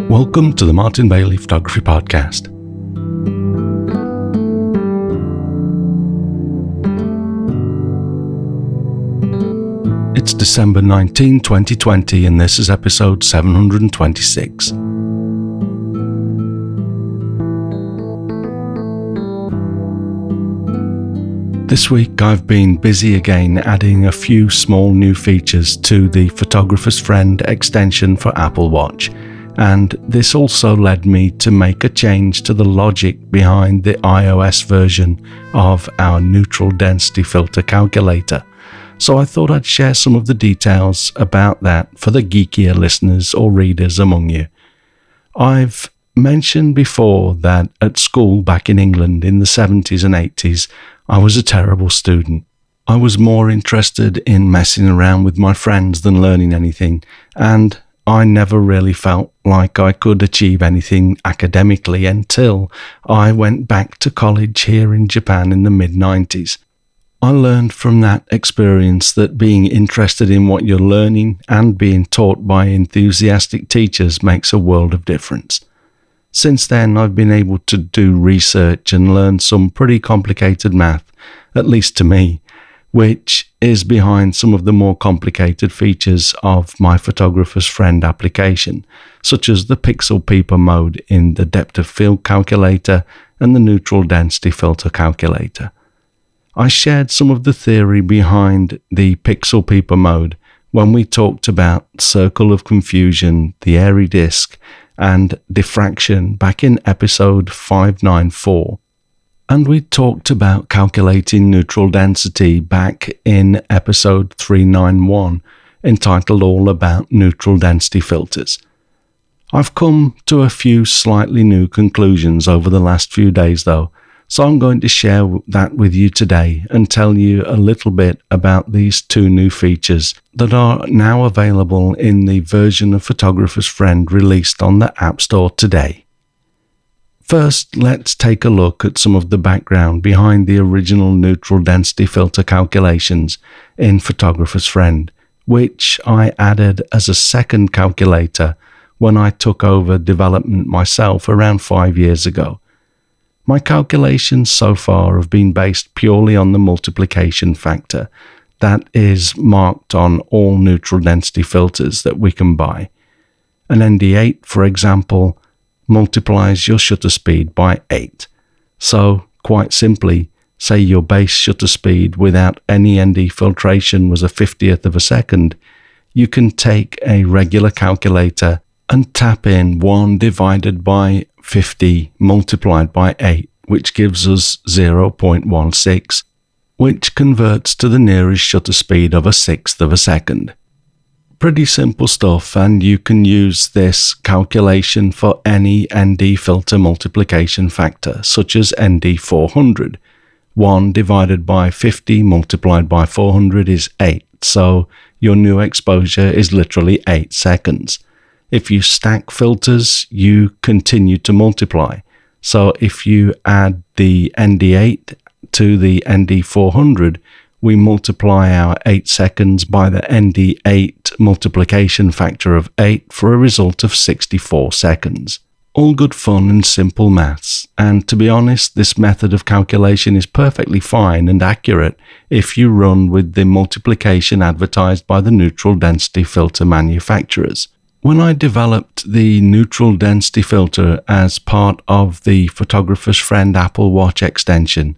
Welcome to the Martin Bailey Photography Podcast. It's December 19, 2020, and this is episode 726. This week I've been busy again adding a few small new features to the Photographer's Friend extension for Apple Watch, and this also led me to make a change to the logic behind the iOS version of our neutral density filter calculator. So I thought I'd share some of the details about that for the geekier listeners or readers among you. I've mentioned before that at school back in England in the 70s and 80s, I was a terrible student. I was more interested in messing around with my friends than learning anything, and I never really felt like I could achieve anything academically until I went back to college here in Japan in the mid-90s. I learned from that experience that being interested in what you're learning and being taught by enthusiastic teachers makes a world of difference. Since then, I've been able to do research and learn some pretty complicated math, at least to me, which is behind some of the more complicated features of my Photographer's Friend application, such as the pixel peeper mode in the depth of field calculator and the neutral density filter calculator. I shared some of the theory behind the pixel peeper mode when we talked about circle of confusion, the airy disk, and diffraction back in episode 594. And we talked about calculating neutral density back in episode 391, entitled All About Neutral Density Filters. I've come to a few slightly new conclusions over the last few days though, so I'm going to share that with you today and tell you a little bit about these two new features that are now available in the version of Photographer's Friend released on the App Store today. First, let's take a look at some of the background behind the original neutral density filter calculations in Photographer's Friend, which I added as a second calculator when I took over development myself around 5 years ago. My calculations so far have been based purely on the multiplication factor that is marked on all neutral density filters that we can buy. An ND8, for example, multiplies your shutter speed by 8. So, quite simply, say your base shutter speed without any ND filtration was a 50th of a second, you can take a regular calculator and tap in 1 divided by 50 multiplied by 8, which gives us 0.16, which converts to the nearest shutter speed of a 1/6 of a second. Pretty simple stuff, and you can use this calculation for any ND filter multiplication factor, such as ND400. 1 divided by 50 multiplied by 400 is 8, so your new exposure is literally 8 seconds. If you stack filters, you continue to multiply. So if you add the ND8 to the ND400, we multiply our 8 seconds by the ND8 multiplication factor of 8 for a result of 64 seconds. All good fun and simple maths, and to be honest, this method of calculation is perfectly fine and accurate if you run with the multiplication advertised by the neutral density filter manufacturers. When I developed the neutral density filter as part of the Photographer's Friend Apple Watch extension,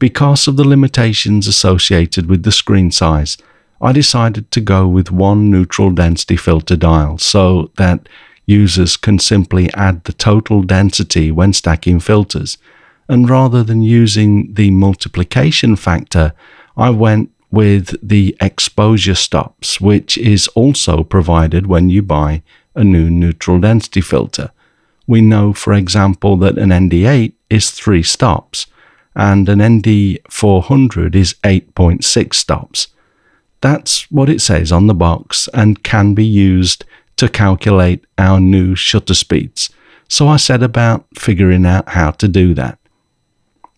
because of the limitations associated with the screen size, I decided to go with one neutral density filter dial so that users can simply add the total density when stacking filters. And rather than using the multiplication factor, I went with the exposure stops, which is also provided when you buy a new neutral density filter. We know, for example, that an ND8 is 3 stops, and an ND400 is 8.6 stops. That's what it says on the box and can be used to calculate our new shutter speeds, so I set about figuring out how to do that.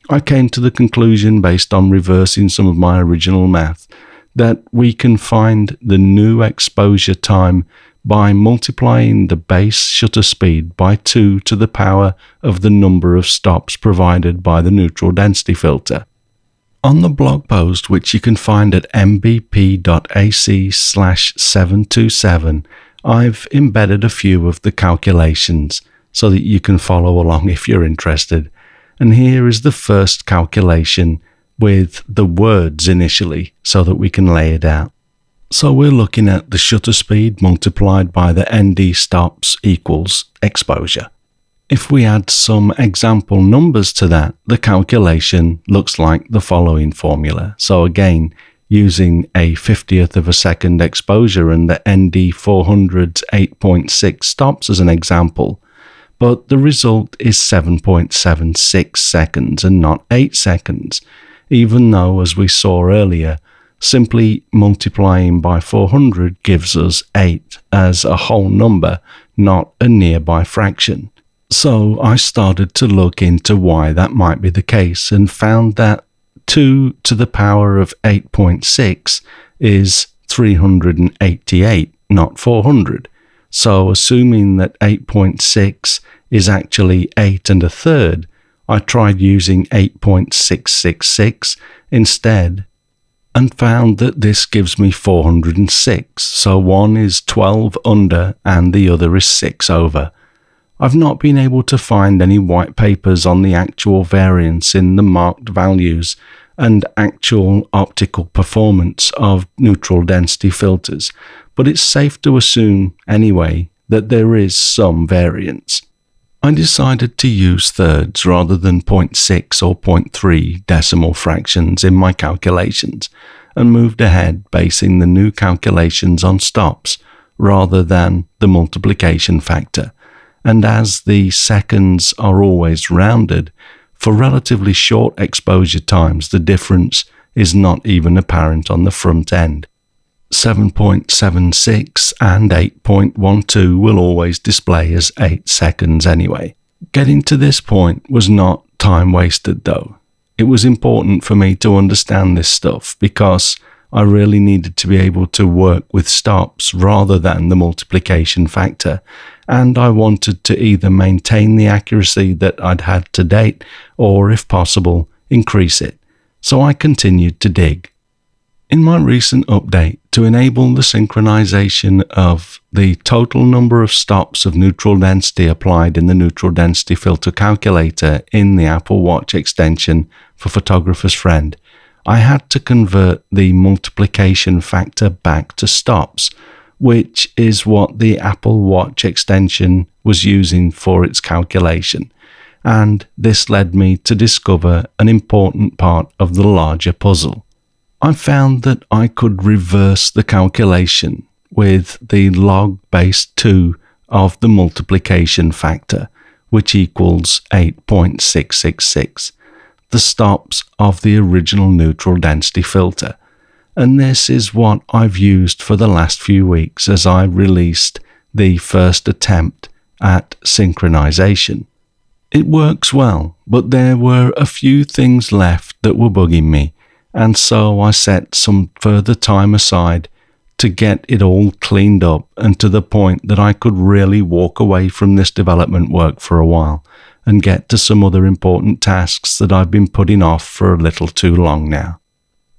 I came to the conclusion, based on reversing some of my original math, that we can find the new exposure time by multiplying the base shutter speed by 2 to the power of the number of stops provided by the neutral density filter. On the blog post, which you can find at mbp.ac/727, I've embedded a few of the calculations so that you can follow along if you're interested. And here is the first calculation with the words initially so that we can lay it out. So we're looking at the shutter speed multiplied by the ND stops equals exposure. If we add some example numbers to that, the calculation looks like the following formula. So again, using a 50th of a second exposure and the ND 400's 8.6 stops as an example, but the result is 7.76 seconds and not 8 seconds, even though, as we saw earlier, simply multiplying by 400 gives us 8 as a whole number, not a nearby fraction. So I started to look into why that might be the case and found that 2 to the power of 8.6 is 388, not 400. So assuming that 8.6 is actually 8 1/3, I tried using 8.666 instead and found that this gives me 406. So one is 12 under and the other is 6 over. I've not been able to find any white papers on the actual variance in the marked values and actual optical performance of neutral density filters, but it's safe to assume anyway that there is some variance. I decided to use thirds rather than 0.6 or 0.3 decimal fractions in my calculations and moved ahead basing the new calculations on stops rather than the multiplication factor. And as the seconds are always rounded, for relatively short exposure times the difference is not even apparent on the front end. 7.76 and 8.12 will always display as 8 seconds anyway. Getting to this point was not time wasted though. It was important for me to understand this stuff because I really needed to be able to work with stops rather than the multiplication factor, and I wanted to either maintain the accuracy that I'd had to date or, if possible, increase it. So I continued to dig. In my recent update, to enable the synchronization of the total number of stops of neutral density applied in the neutral density filter calculator in the Apple Watch extension for Photographer's Friend, I had to convert the multiplication factor back to stops, which is what the Apple Watch extension was using for its calculation. And this led me to discover an important part of the larger puzzle. I found that I could reverse the calculation with the log base 2 of the multiplication factor, which equals 8.666, the stops of the original neutral density filter. And this is what I've used for the last few weeks as I released the first attempt at synchronization. It works well, but there were a few things left that were bugging me, and so I set some further time aside to get it all cleaned up and to the point that I could really walk away from this development work for a while and get to some other important tasks that I've been putting off for a little too long now.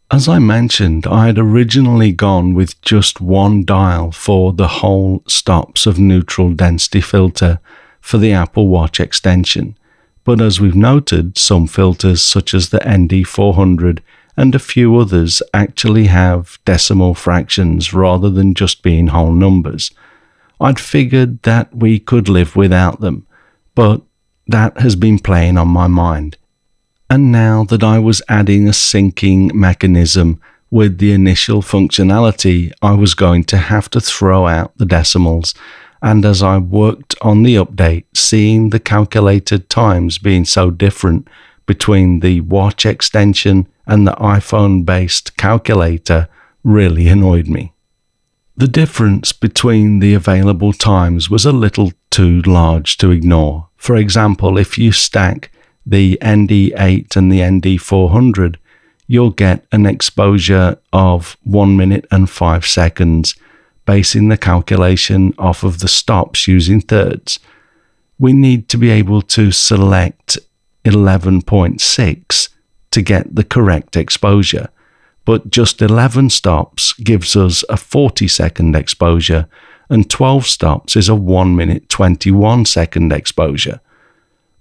As I mentioned, I had originally gone with just one dial for the whole stops of neutral density filter for the Apple Watch extension, but as we've noted, some filters such as the ND400 and a few others actually have decimal fractions rather than just being whole numbers. I'd figured that we could live without them, but that has been playing on my mind. And now that I was adding a syncing mechanism with the initial functionality, I was going to have to throw out the decimals. And as I worked on the update, seeing the calculated times being so different between the watch extension and the iPhone-based calculator really annoyed me. The difference between the available times was a little too large to ignore. For example, if you stack the ND8 and the ND400, you'll get an exposure of 1 minute and 5 seconds, basing the calculation off of the stops using thirds, we need to be able to select 11.6 to get the correct exposure, but just 11 stops gives us a 40-second exposure, and 12 stops is a 1 minute 21 second exposure.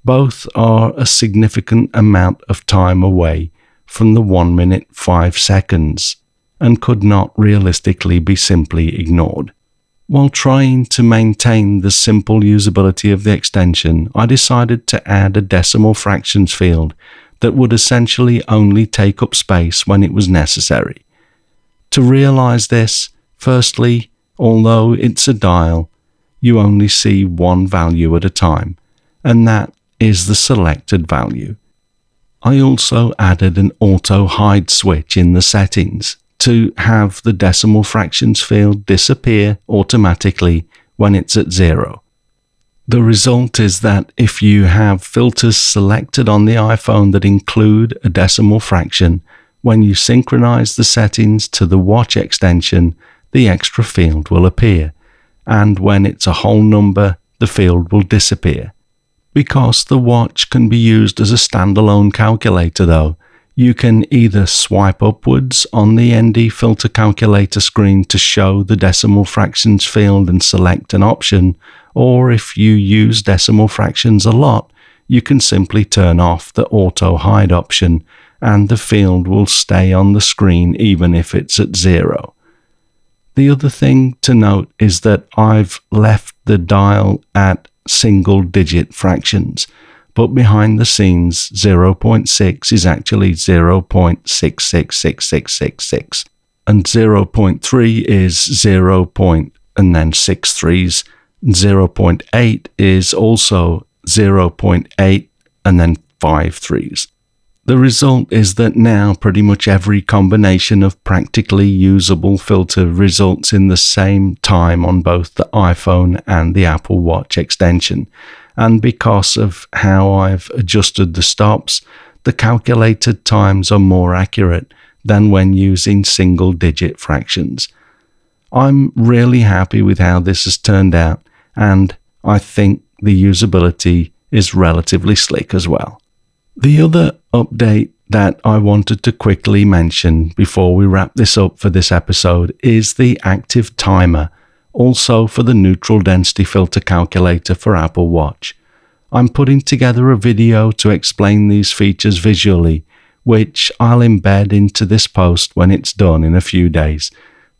Both are a significant amount of time away from the 1 minute 5 seconds and could not realistically be simply ignored. While trying to maintain the simple usability of the extension, I decided to add a decimal fractions field that would essentially only take up space when it was necessary. To realize this, firstly, although it's a dial, you only see one value at a time, and that is the selected value. I also added an auto hide switch in the settings to have the decimal fractions field disappear automatically when it's at 0. The result is that if you have filters selected on the iPhone that include a decimal fraction, when you synchronize the settings to the watch extension, the extra field will appear, and when it's a whole number, the field will disappear. Because the watch can be used as a standalone calculator though, you can either swipe upwards on the ND filter calculator screen to show the decimal fractions field and select an option, or if you use decimal fractions a lot, you can simply turn off the auto hide option and the field will stay on the screen even if it's at 0. The other thing to note is that I've left the dial at single-digit fractions, but behind the scenes 0.6 is actually 0.666666, and 0.3 is 0. and then 6 threes. 0.8 is also 0.8 and then 5 threes. The result is that now pretty much every combination of practically usable filter results in the same time on both the iPhone and the Apple Watch extension. And because of how I've adjusted the stops, the calculated times are more accurate than when using single-digit fractions. I'm really happy with how this has turned out, and I think the usability is relatively slick as well. The other update that I wanted to quickly mention before we wrap this up for this episode is the active timer, also for the neutral density filter calculator for Apple Watch. I'm putting together a video to explain these features visually, which I'll embed into this post when it's done in a few days.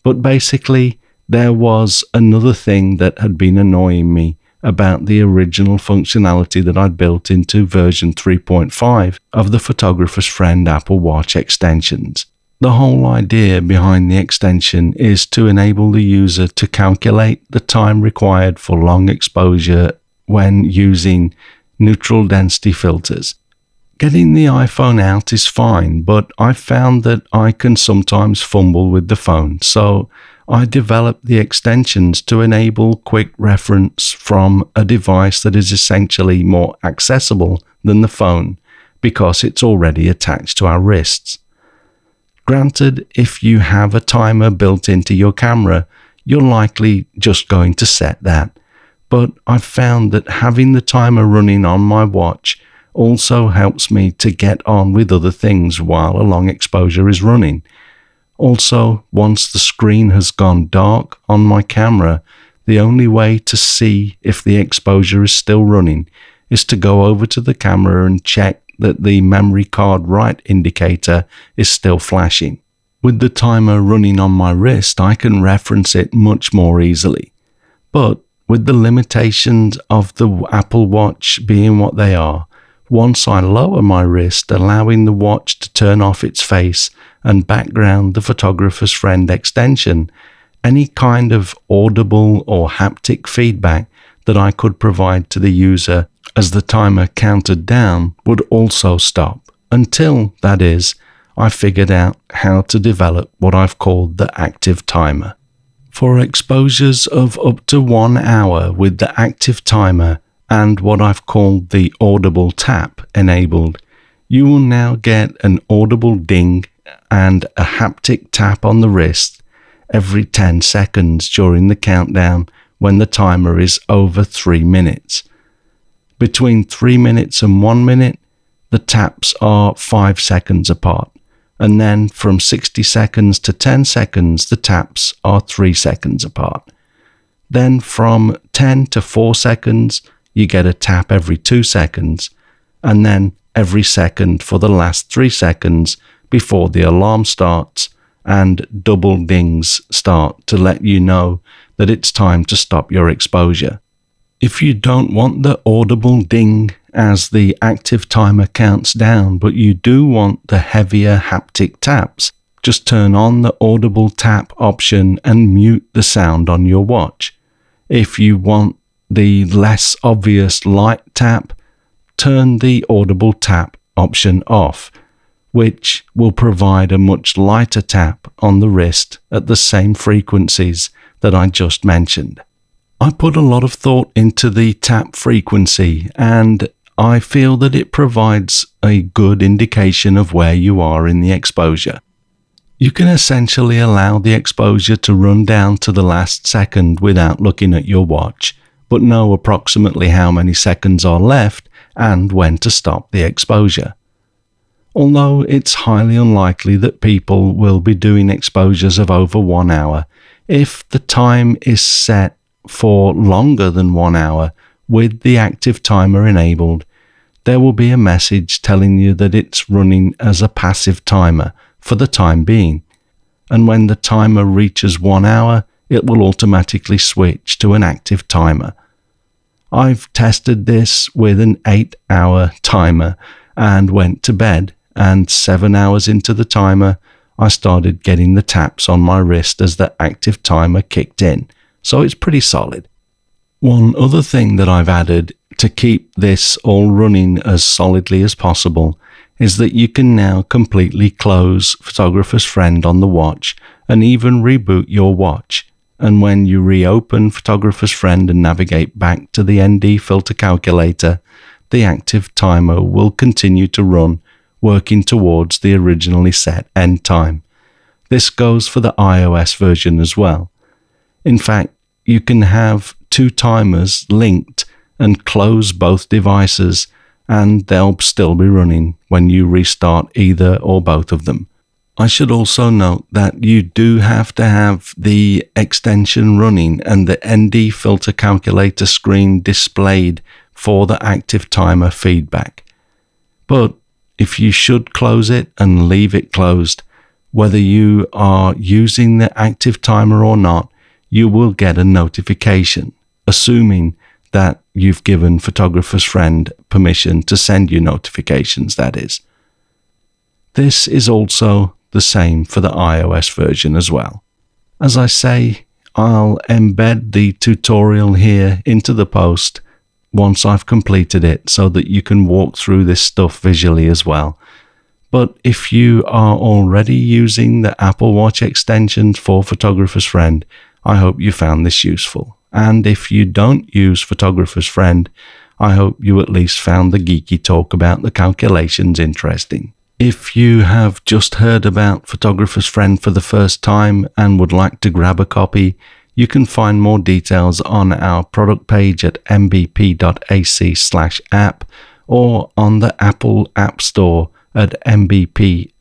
But basically, there was another thing that had been annoying me about the original functionality that I'd built into version 3.5 of the Photographer's Friend Apple Watch extensions. The whole idea behind the extension is to enable the user to calculate the time required for long exposure when using neutral density filters. Getting the iPhone out is fine, but I've found that I can sometimes fumble with the phone, so I developed the extensions to enable quick reference from a device that is essentially more accessible than the phone because it's already attached to our wrists. Granted, if you have a timer built into your camera, you're likely just going to set that. But I've found that having the timer running on my watch also helps me to get on with other things while a long exposure is running. Also, once the screen has gone dark on my camera, the only way to see if the exposure is still running is to go over to the camera and check that the memory card write indicator is still flashing. With the timer running on my wrist, I can reference it much more easily. But with the limitations of the Apple Watch being what they are, once I lower my wrist, allowing the watch to turn off its face and background the Photographer's Friend extension, any kind of audible or haptic feedback that I could provide to the user as the timer counted down would also stop, until, that is, I figured out how to develop what I've called the active timer. For exposures of up to 1 hour with the active timer and what I've called the audible tap enabled, you will now get an audible ding and a haptic tap on the wrist every 10 seconds during the countdown when the timer is over 3 minutes. Between 3 minutes and 1 minute, the taps are 5 seconds apart, and then from 60 seconds to 10 seconds, the taps are 3 seconds apart. Then from 10 to 4 seconds, you get a tap every 2 seconds, and then every second for the last 3 seconds before the alarm starts and double dings start to let you know that it's time to stop your exposure. If you don't want the audible ding as the active timer counts down, but you do want the heavier haptic taps, just turn on the audible tap option and mute the sound on your watch. If you want the less obvious light tap, turn the audible tap option off, which will provide a much lighter tap on the wrist at the same frequencies that I just mentioned. I put a lot of thought into the tap frequency, and I feel that it provides a good indication of where you are in the exposure. You can essentially allow the exposure to run down to the last second without looking at your watch, but know approximately how many seconds are left and when to stop the exposure. Although it's highly unlikely that people will be doing exposures of over 1 hour, if the time is set for longer than 1 hour with the active timer enabled, there will be a message telling you that it's running as a passive timer for the time being, and when the timer reaches 1 hour, it will automatically switch to an active timer. I've tested this with an 8-hour timer and went to bed, and 7 hours into the timer, I started getting the taps on my wrist as the active timer kicked in, so it's pretty solid. One other thing that I've added to keep this all running as solidly as possible is that you can now completely close Photographer's Friend on the watch and even reboot your watch. And when you reopen Photographer's Friend and navigate back to the ND filter calculator, the active timer will continue to run, working towards the originally set end time. This goes for the iOS version as well. In fact, you can have 2 timers linked and close both devices, and they'll still be running when you restart either or both of them. I should also note that you do have to have the extension running and the ND filter calculator screen displayed for the active timer feedback. But if you should close it and leave it closed, whether you are using the active timer or not, you will get a notification, assuming that you've given Photographer's Friend permission to send you notifications, that is. This is also the same for the iOS version as well. As I say, I'll embed the tutorial here into the post once I've completed it so that you can walk through this stuff visually as well. But if you are already using the Apple Watch extensions for Photographer's Friend, I hope you found this useful. And if you don't use Photographer's Friend, I hope you at least found the geeky talk about the calculations interesting. If you have just heard about Photographer's Friend for the first time and would like to grab a copy, you can find more details on our product page at mbp.ac/app or on the Apple App Store at mbp.ac/pf.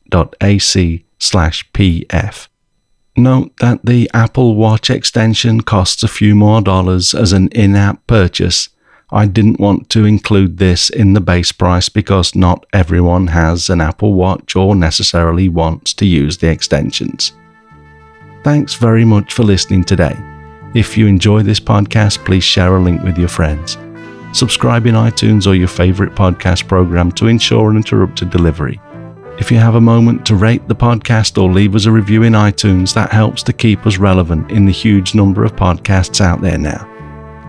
Note that the Apple Watch extension costs a few more dollars as an in-app purchase. I didn't want to include this in the base price because not everyone has an Apple Watch or necessarily wants to use the extensions. Thanks very much for listening today. If you enjoy this podcast, please share a link with your friends. Subscribe in iTunes or your favorite podcast program to ensure uninterrupted delivery. If you have a moment to rate the podcast or leave us a review in iTunes, that helps to keep us relevant in the huge number of podcasts out there now.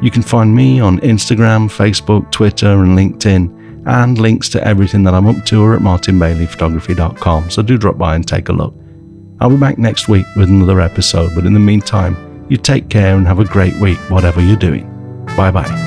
You can find me on Instagram, Facebook, Twitter, and LinkedIn, and links to everything that I'm up to are at martinbaileyphotography.com, so do drop by and take a look. I'll be back next week with another episode, but in the meantime, you take care and have a great week, whatever you're doing. Bye-bye.